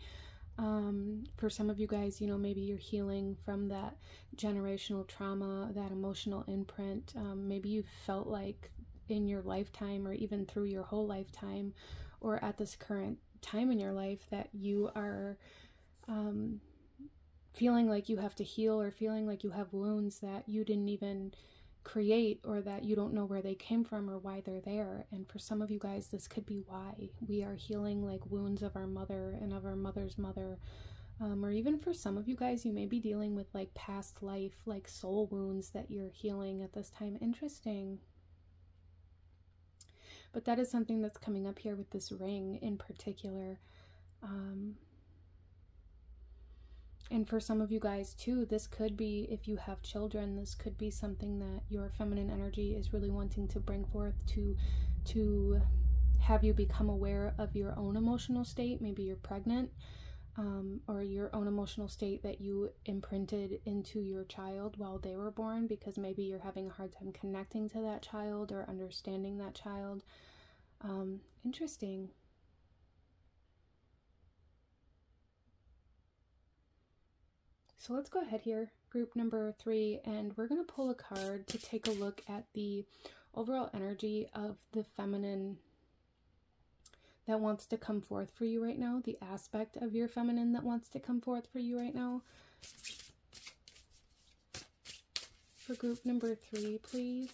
For some of you guys, you know, maybe you're healing from that generational trauma, that emotional imprint. Maybe you felt like in your lifetime or even through your whole lifetime or at this current time in your life that you are feeling like you have to heal or feeling like you have wounds that you didn't even create or that you don't know where they came from or why they're there. And for some of you guys, this could be why we are healing like wounds of our mother and of our mother's mother. Or even for some of you guys, you may be dealing with like past life, like soul wounds that you're healing at this time. Interesting. But that is something that's coming up here with this ring in particular. And for some of you guys too, this could be, if you have children, this could be something that your feminine energy is really wanting to bring forth to have you become aware of your own emotional state. Maybe you're pregnant, or your own emotional state that you imprinted into your child while they were born, because maybe you're having a hard time connecting to that child or understanding that child. Interesting. So let's go ahead here, group number 3, and we're going to pull a card to take a look at the overall energy of the feminine that wants to come forth for you right now, the aspect of your feminine that wants to come forth for you right now. For group number 3, please.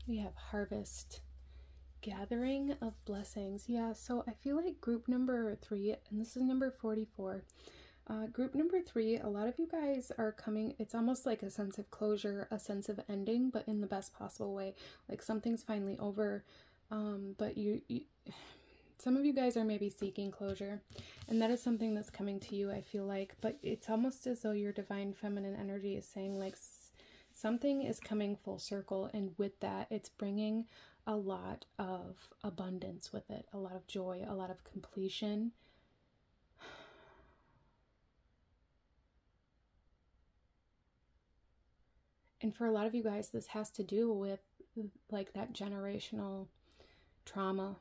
We have harvest, gathering of blessings. Yeah, so I feel like group number 3, and this is number 44. Group number 3, a lot of you guys are coming, it's almost like a sense of closure, a sense of ending, but in the best possible way. Like something's finally over, but some of you guys are maybe seeking closure, and that is something that's coming to you, I feel like. But it's almost as though your divine feminine energy is saying like something is coming full circle, and with that, it's bringing a lot of abundance with it, a lot of joy, a lot of completion. And for a lot of you guys, this has to do with like that generational trauma,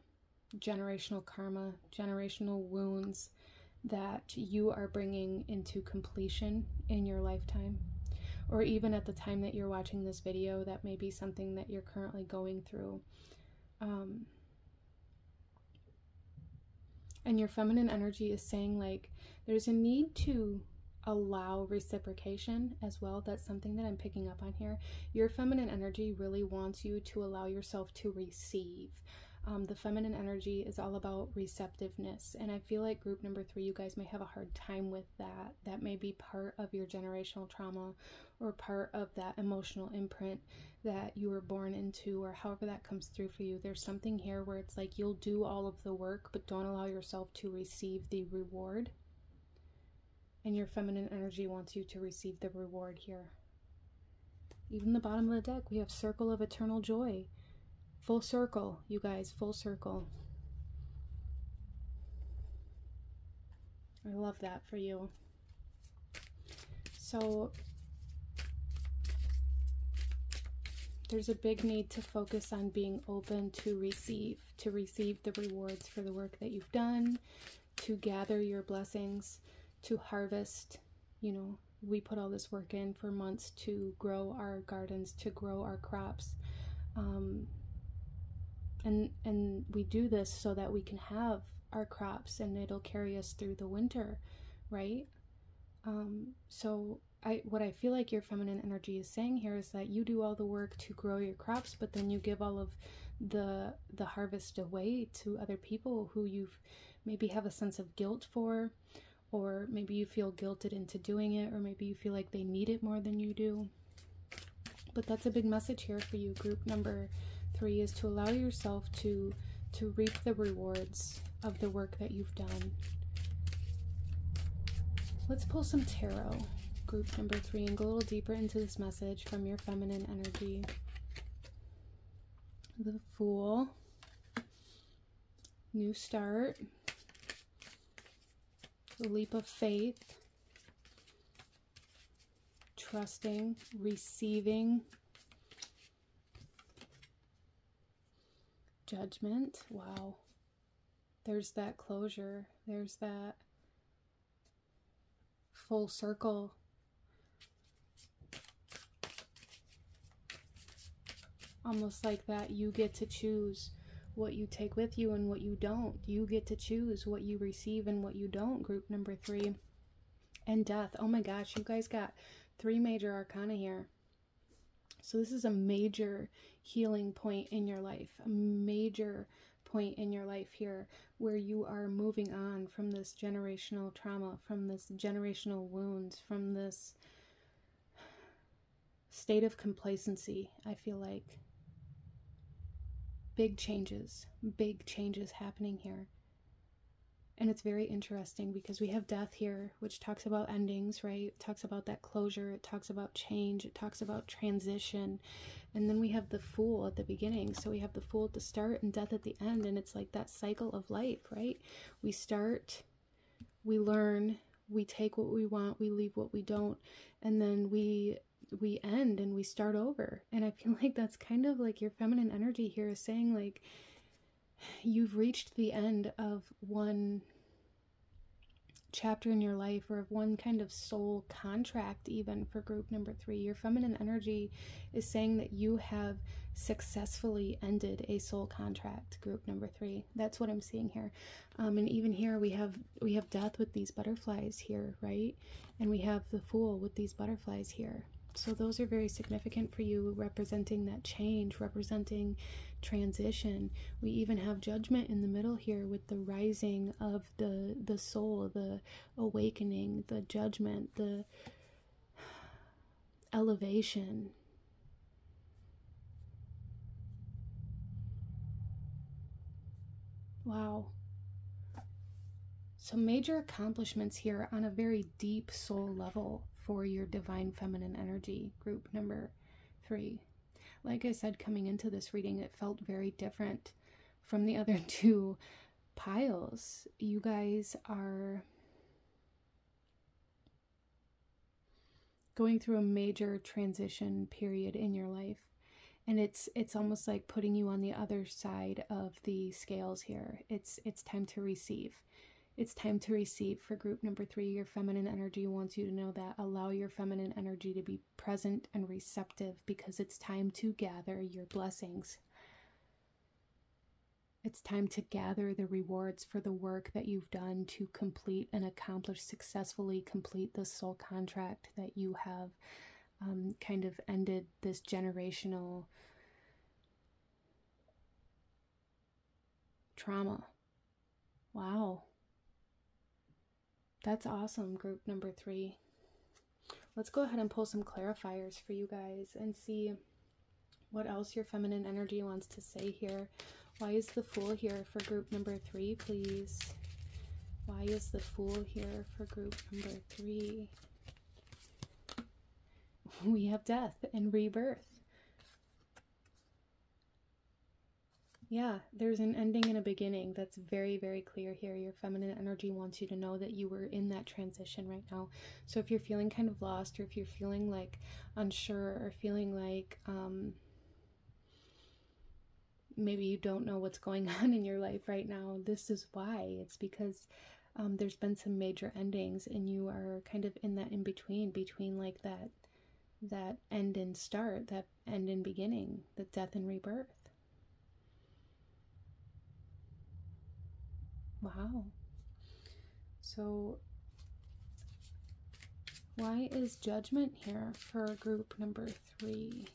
generational karma, generational wounds that you are bringing into completion in your lifetime. Or even at the time that you're watching this video, that may be something that you're currently going through. And your feminine energy is saying like there's a need to allow reciprocation as well. That's something that I'm picking up on here. Your feminine energy really wants you to allow yourself to receive. The feminine energy is all about receptiveness, and I feel like group number 3, you guys may have a hard time with that. That may be part of your generational trauma or part of that emotional imprint that you were born into, or however that comes through for you. There's something here where it's like you'll do all of the work, but don't allow yourself to receive the reward. And your feminine energy wants you to receive the reward here. Even the bottom of the deck, we have Circle of Eternal Joy. Full circle, you guys, full circle. I love that for you. So There's a big need to focus on being open to receive the rewards for the work that you've done, to gather your blessings, to harvest. You know, we put all this work in for months to grow our gardens, to grow our crops. And we do this so that we can have our crops and it'll carry us through the winter, right? So what I feel like your feminine energy is saying here is that you do all the work to grow your crops, but then you give all of the harvest away to other people who you maybe have a sense of guilt for, or maybe you feel guilted into doing it, or maybe you feel like they need it more than you do. But that's a big message here for you, group number 3, is to allow yourself to reap the rewards of the work that you've done. Let's pull some tarot, group number 3, and go a little deeper into this message from your feminine energy. The Fool, new start, the leap of faith, trusting, receiving, Judgment. Wow. There's that closure. There's that full circle. Almost like that you get to choose what you take with you and what you don't. You get to choose what you receive and what you don't, group number 3. And Death. Oh my gosh, you guys got 3 major arcana here. So this is a major healing point in your life, a major point in your life here where you are moving on from this generational trauma, from this generational wounds, from this state of complacency. I feel like big changes happening here. And it's very interesting because we have Death here, which talks about endings, right? It talks about that closure. It talks about change. It talks about transition. And then we have the Fool at the beginning. So we have the Fool at the start and Death at the end. And it's like that cycle of life, right? We start, we learn, we take what we want, we leave what we don't. And then we end and we start over. And I feel like that's kind of like your feminine energy here is saying, like, you've reached the end of one chapter in your life, or of one kind of soul contract, even for group number 3. Your feminine energy is saying that you have successfully ended a soul contract, group number 3. That's what I'm seeing here. And even here we have Death with these butterflies here, right? And we have the Fool with these butterflies here. So those are very significant for you, representing that change, representing transition. We even have Judgment in the middle here with the rising of the soul, the awakening, the judgment, the elevation. Wow. So major accomplishments here on a very deep soul level for your divine feminine energy, group number 3. Like I said, coming into this reading, it felt very different from the other 2 piles. You guys are going through a major transition period in your life. And it's almost like putting you on the other side of the scales here. It's time to receive. It's time to receive for group number 3. Your feminine energy wants you to know that. Allow your feminine energy to be present and receptive, because it's time to gather your blessings. It's time to gather the rewards for the work that you've done to complete and accomplish, successfully complete the soul contract that you have kind of ended this generational trauma. Wow. That's awesome, group number 3. Let's go ahead and pull some clarifiers for you guys and see what else your feminine energy wants to say here. Why is the Fool here for group number 3, please? Why is the Fool here for group number 3? We have Death and rebirth. Yeah, there's an ending and a beginning. That's very, very clear here. Your feminine energy wants you to know that you were in that transition right now. So if you're feeling kind of lost, or if you're feeling like unsure, or feeling like maybe you don't know what's going on in your life right now. This is why. It's because there's been some major endings, and you are kind of in that in between like that end and start, that end and beginning, the death and rebirth. Wow. So why is judgment here for group number 3?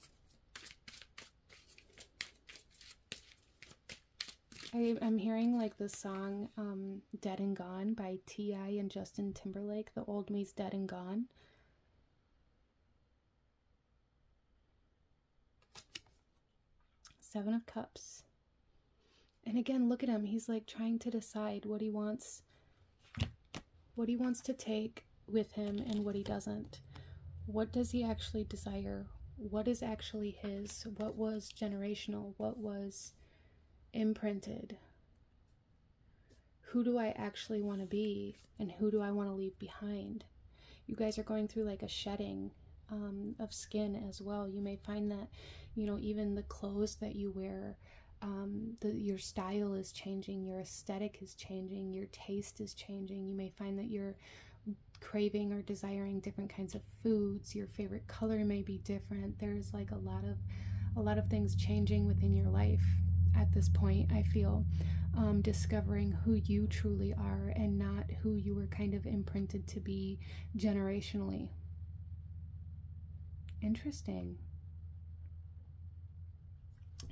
I'm hearing like the song Dead and Gone by T.I. and Justin Timberlake. The old me's dead and gone. Seven of Cups. And again, look at him. He's like trying to decide what he wants to take with him and what he doesn't. What does he actually desire? What is actually his? What was generational? What was imprinted? Who do I actually want to be, and who do I want to leave behind? You guys are going through like a shedding of skin as well. You may find that, you know, even the clothes that you wear, your style is changing, your aesthetic is changing, your taste is changing. You may find that you're craving or desiring different kinds of foods. Your favorite color may be different. There's like a lot of things changing within your life at this point, I feel. Discovering who you truly are and not who you were kind of imprinted to be generationally. Interesting.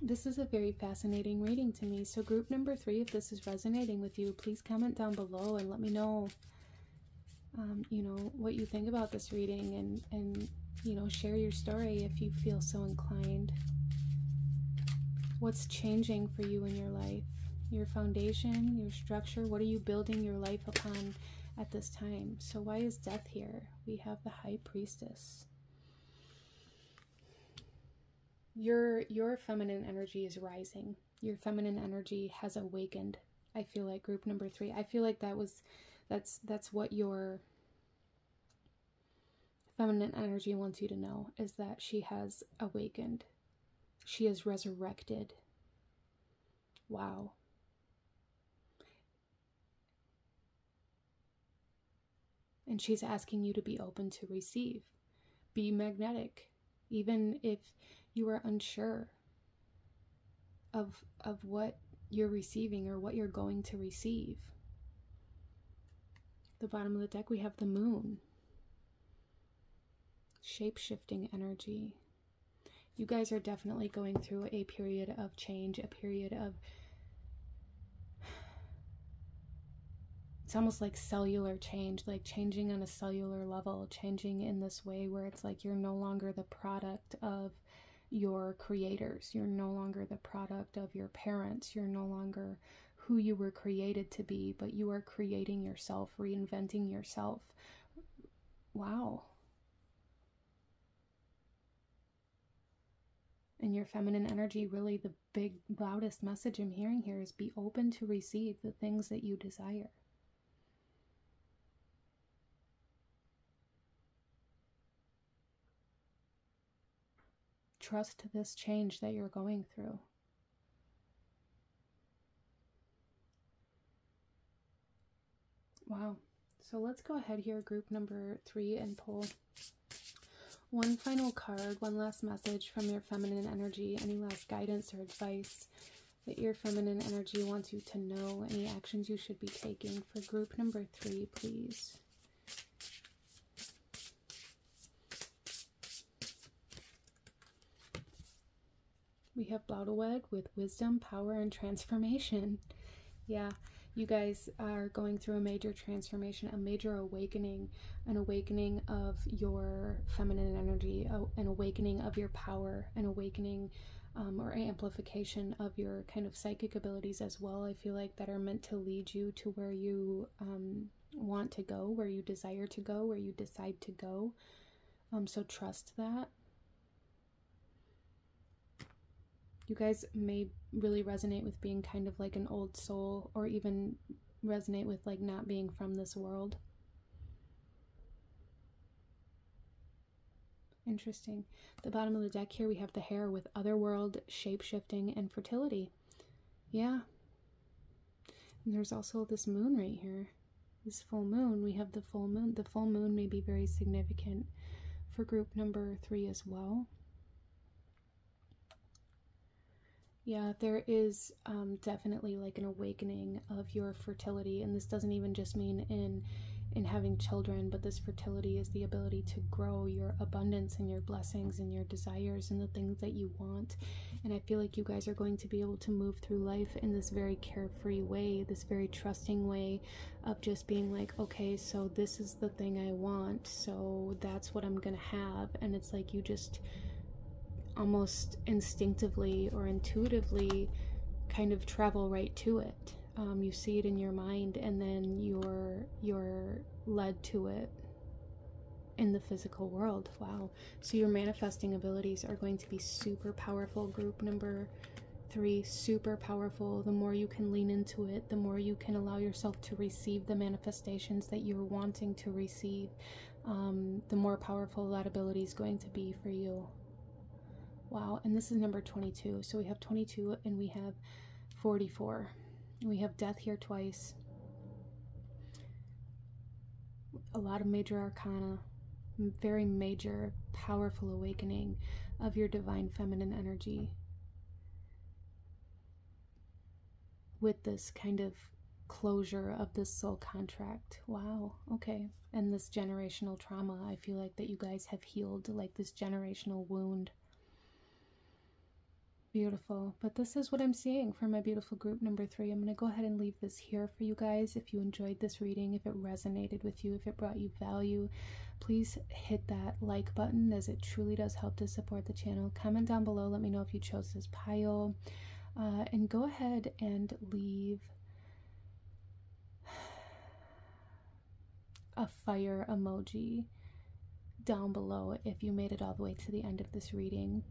This is a very fascinating reading to me. So group number 3, if this is resonating with you, please comment down below and let me know, you know, what you think about this reading, and you know, share your story if you feel so inclined. What's changing for you in your life? Your foundation, your structure, what are you building your life upon at this time? So why is death here? We have the High Priestess. Your feminine energy is rising. Your feminine energy has awakened. I feel like group number 3. I feel like that's what your feminine energy wants you to know, is that she has awakened. She is resurrected. Wow. And she's asking you to be open to receive. Be magnetic. Even if you are unsure of what you're receiving or what you're going to receive. The bottom of the deck, we have the Moon. Shape-shifting energy. You guys are definitely going through a period of change, a period of, it's almost like cellular change, like changing on a cellular level, changing in this way where it's like you're no longer the product of your creators. You're no longer the product of your parents. You're no longer who you were created to be, but you are creating yourself, reinventing yourself. Wow. And your feminine energy, really the big, loudest message I'm hearing here is be open to receive the things that you desire. Trust this change that you're going through. Wow. So let's go ahead here, group number 3, and pull one final card, one last message from your feminine energy, any last guidance or advice that your feminine energy wants you to know, any actions you should be taking for group number 3, please. We have Blaudelwed with wisdom, power, and transformation. Yeah, you guys are going through a major transformation, a major awakening, an awakening of your feminine energy, an awakening of your power, an awakening or amplification of your kind of psychic abilities as well. I feel like that are meant to lead you to where you want to go, where you desire to go, where you decide to go. So trust that. You guys may really resonate with being kind of like an old soul, or even resonate with like not being from this world. Interesting. The bottom of the deck here, we have the Hare with otherworld, shape-shifting, and fertility. Yeah. And there's also this moon right here. This full moon. We have the full moon. The full moon may be very significant for group number 3 as well. Yeah, there is definitely like an awakening of your fertility, and this doesn't even just mean in having children, but this fertility is the ability to grow your abundance and your blessings and your desires and the things that you want. And I feel like you guys are going to be able to move through life in this very carefree way, this very trusting way of just being like, okay, so this is the thing I want, so that's what I'm gonna have. And it's like you just almost instinctively or intuitively kind of travel right to it. You see it in your mind, and then you're led to it in the physical world. Wow. So your manifesting abilities are going to be super powerful, group number 3, super powerful. The more you can lean into it, the more you can allow yourself to receive the manifestations that you're wanting to receive, the more powerful that ability is going to be for you. Wow. And this is number 22. So we have 22 and we have 44. We have death here twice. A lot of major arcana, very major, powerful awakening of your divine feminine energy with this kind of closure of this soul contract. Wow. Okay. And this generational trauma, I feel like that you guys have healed, like this generational wound. Beautiful. But this is what I'm seeing for my beautiful group number 3. I'm going to go ahead and leave this here for you guys. If you enjoyed this reading, if it resonated with you, if it brought you value, please hit that like button, as it truly does help to support the channel. Comment down below. Let me know if you chose this pile. And go ahead and leave a fire emoji down below if you made it all the way to the end of this reading.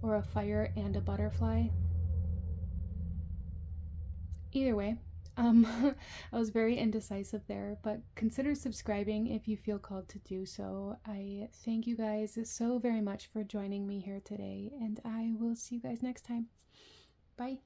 Or a fire and a butterfly. Either way, I was very indecisive there, but consider subscribing if you feel called to do so. I thank you guys so very much for joining me here today, and I will see you guys next time. Bye.